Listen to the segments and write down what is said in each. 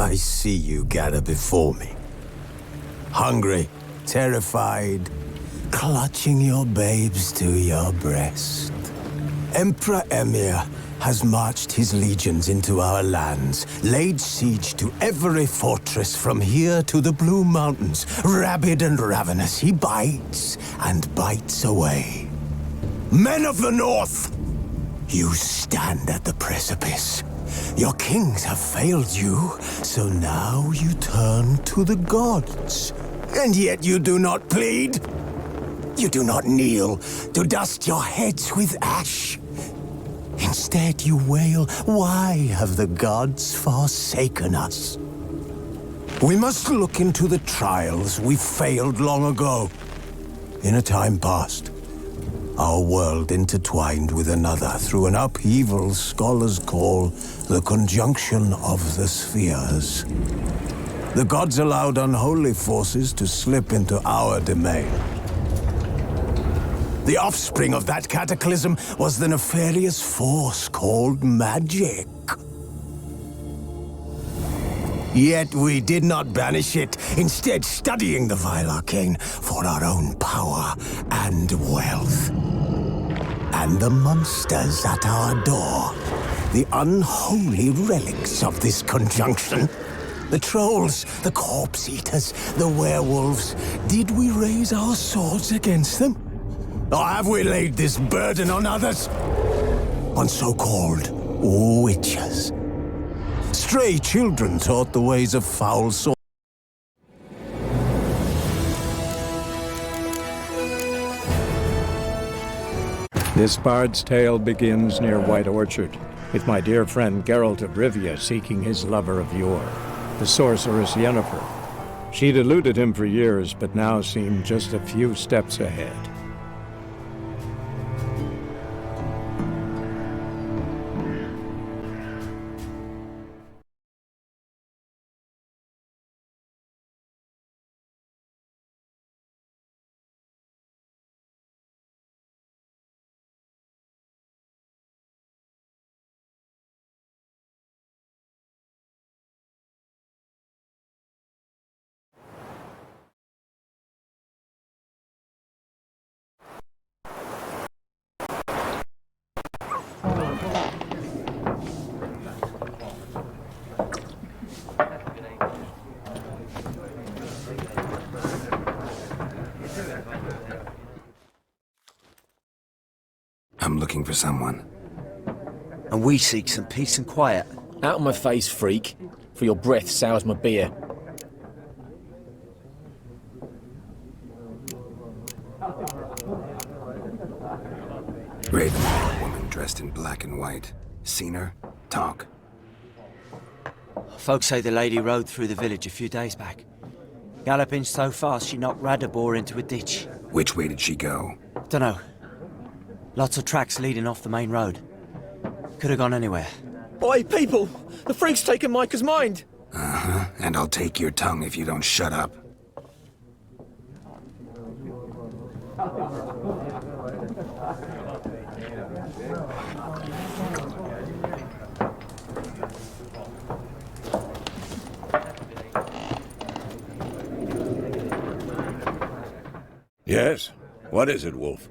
I see you gather before me. Hungry, terrified, clutching your babes to your breast. Emperor Emir has marched his legions into our lands, laid siege to every fortress from here to the Blue Mountains. Rabid and ravenous, he bites and bites away. Men of the North, you stand at the precipice. Your kings have failed you, so now you turn to the gods. And yet you do not plead. You do not kneel to dust your heads with ash. Instead you wail, why have the gods forsaken us? We must look into the trials we failed long ago. In a time past, our world intertwined with another through an upheaval scholars call the conjunction of the spheres. The gods allowed unholy forces to slip into our domain. The offspring of that cataclysm was the nefarious force called magic. Yet we did not banish it, instead studying the vile arcane for our own power and wealth. And the monsters at our door, the unholy relics of this conjunction. The trolls, the corpse-eaters, the werewolves. Did we raise our swords against them? Or have we laid this burden on others? On so-called witches. Stray children taught the ways of foul swords. This bard's tale begins near White Orchard, with my dear friend Geralt of Rivia seeking his lover of yore, the sorceress Yennefer. She'd eluded him for years, but now seemed just a few steps ahead. I'm looking for someone. And we seek some peace and quiet. Out of my face, freak, for your breath sours my beer. Raven, woman dressed in black and white. Seen her? Talk. Folks say the lady rode through the village a few days back. Galloping so fast she knocked Radabor into a ditch. Which way did she go? Dunno. Lots of tracks leading off the main road. Could have gone anywhere. Oi, people! The freak's taken Micah's mind! Uh-huh, and I'll take your tongue if you don't shut up. Yes? What is it, Wolf?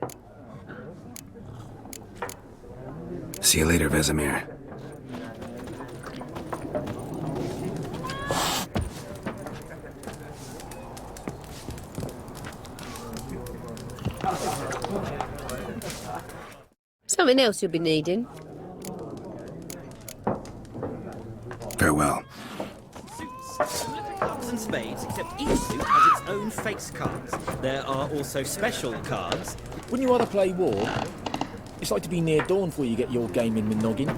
See you later, Vesemir. Something else you'll be needing. Farewell. Clubs and spades, except each suit has its own face cards. There are also special cards. Wouldn't you rather play war? It's like to be near dawn before you get your game in the noggin.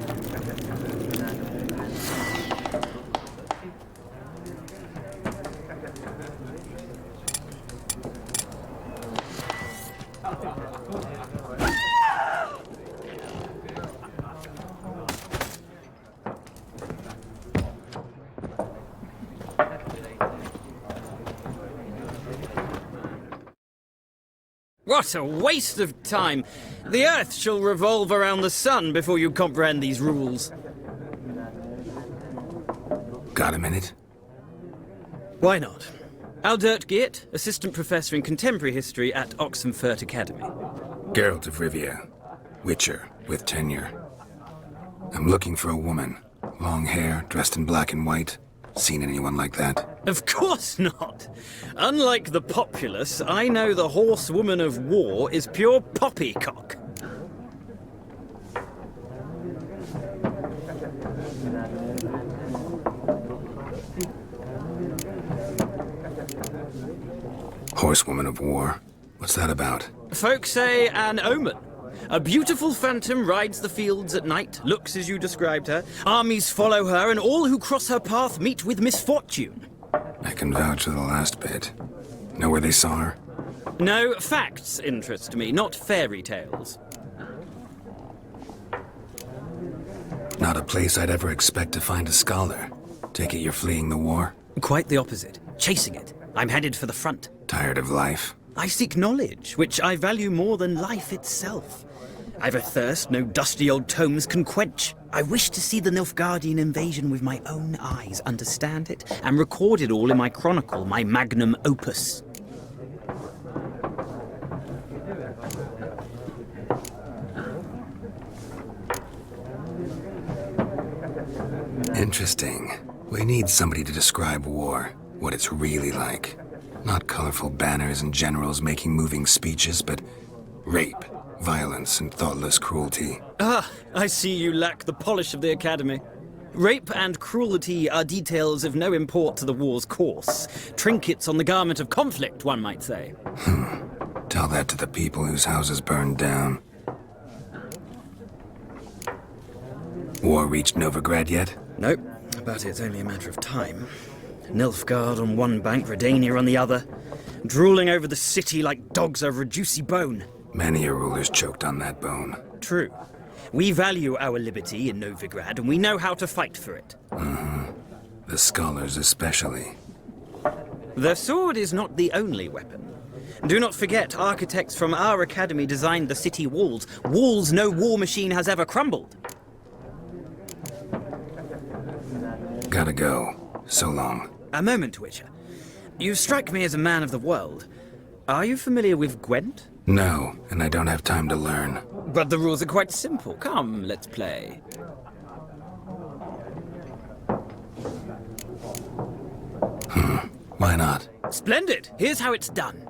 What a waste of time! The Earth shall revolve around the sun before you comprehend these rules. Got a minute? Why not? Aldert Geert, Assistant Professor in Contemporary History at Oxenfurt Academy. Geralt of Rivia. Witcher, with tenure. I'm looking for a woman. Long hair, dressed in black and white. Seen anyone like that? Of course not! Unlike the populace, I know the horsewoman of war is pure poppycock. Horsewoman of war? What's that about? Folk say an omen. A beautiful phantom rides the fields at night, looks as you described her. Armies follow her, and all who cross her path meet with misfortune. I can vouch for the last bit. Know where they saw her? No, facts interest me, not fairy tales. Not a place I'd ever expect to find a scholar. Take it you're fleeing the war? Quite the opposite. Chasing it. I'm headed for the front. Tired of life? I seek knowledge, which I value more than life itself. I've a thirst no dusty old tomes can quench. I wish to see the Nilfgaardian invasion with my own eyes, understand it, and record it all in my chronicle, my magnum opus. Interesting. We need somebody to describe war, what it's really like. Not colorful banners and generals making moving speeches, but rape, violence, and thoughtless cruelty. Ah, I see you lack the polish of the Academy. Rape and cruelty are details of no import to the war's course. Trinkets on the garment of conflict, one might say. Tell that to the people whose houses burned down. War reached Novigrad yet? Nope, but it's only a matter of time. Nilfgaard on one bank, Redania on the other, drooling over the city like dogs over a juicy bone. Many a ruler's choked on that bone. True. We value our liberty in Novigrad, and we know how to fight for it. The scholars especially. The sword is not the only weapon. Do not forget, architects from our academy designed the city walls. Walls no war machine has ever crumbled. Gotta go. So long. A moment, Witcher. You strike me as a man of the world. Are you familiar with Gwent? No, and I don't have time to learn. But the rules are quite simple. Come, let's play. Why not? Splendid! Here's how it's done.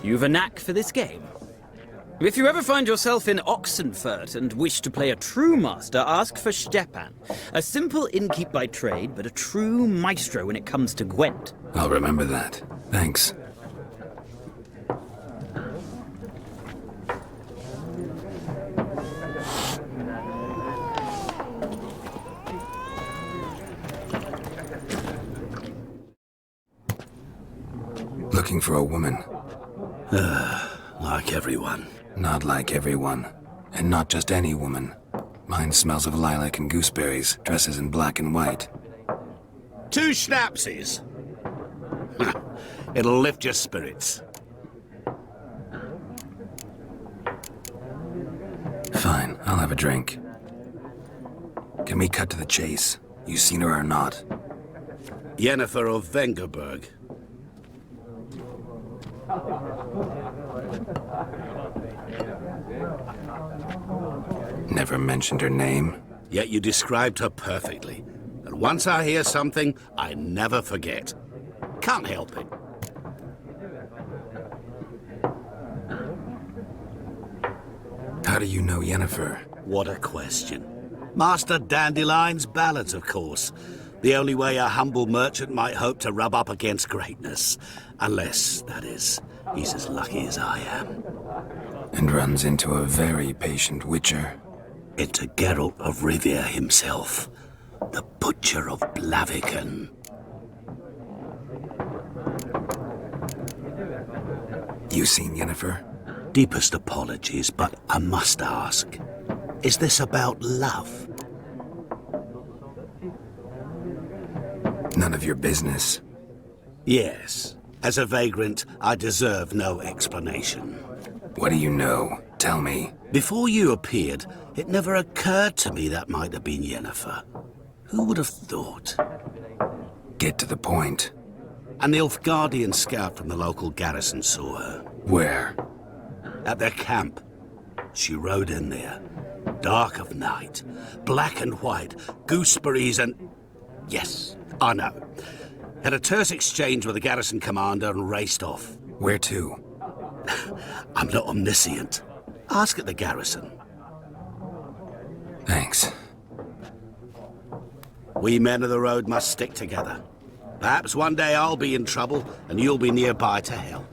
You've a knack for this game. If you ever find yourself in Oxenfurt and wish to play a true master, ask for Stepan. A simple innkeep by trade, but a true maestro when it comes to Gwent. I'll remember that. Thanks. Looking for a woman. Like everyone. Not like everyone. And not just any woman. Mine smells of lilac and gooseberries, dresses in black and white. 2 schnapsies. It'll lift your spirits. Fine, I'll have a drink. Can we cut to the chase? You seen her or not? Yennefer of Vengerberg. Never mentioned her name. Yet you described her perfectly. And once I hear something, I never forget. Can't help it. How do you know Yennefer? What a question. Master Dandelion's ballads, of course. The only way a humble merchant might hope to rub up against greatness. Unless, that is, he's as lucky as I am. And runs into a very patient witcher. Into Geralt of Rivia himself. The Butcher of Blaviken. You seen Yennefer? Deepest apologies, but I must ask. Is this about love? None of your business. Yes. As a vagrant, I deserve no explanation. What do you know? Tell me. Before you appeared, it never occurred to me that might have been Yennefer. Who would have thought? Get to the point. An Nilfgaardian scout from the local garrison saw her. Where? At their camp. She rode in there. Dark of night. Black and white. Gooseberries and... Yes, I know. Had a terse exchange with the garrison commander and raced off. Where to? I'm not omniscient. Ask at the garrison. Thanks. We men of the road must stick together. Perhaps one day I'll be in trouble and you'll be nearby to help.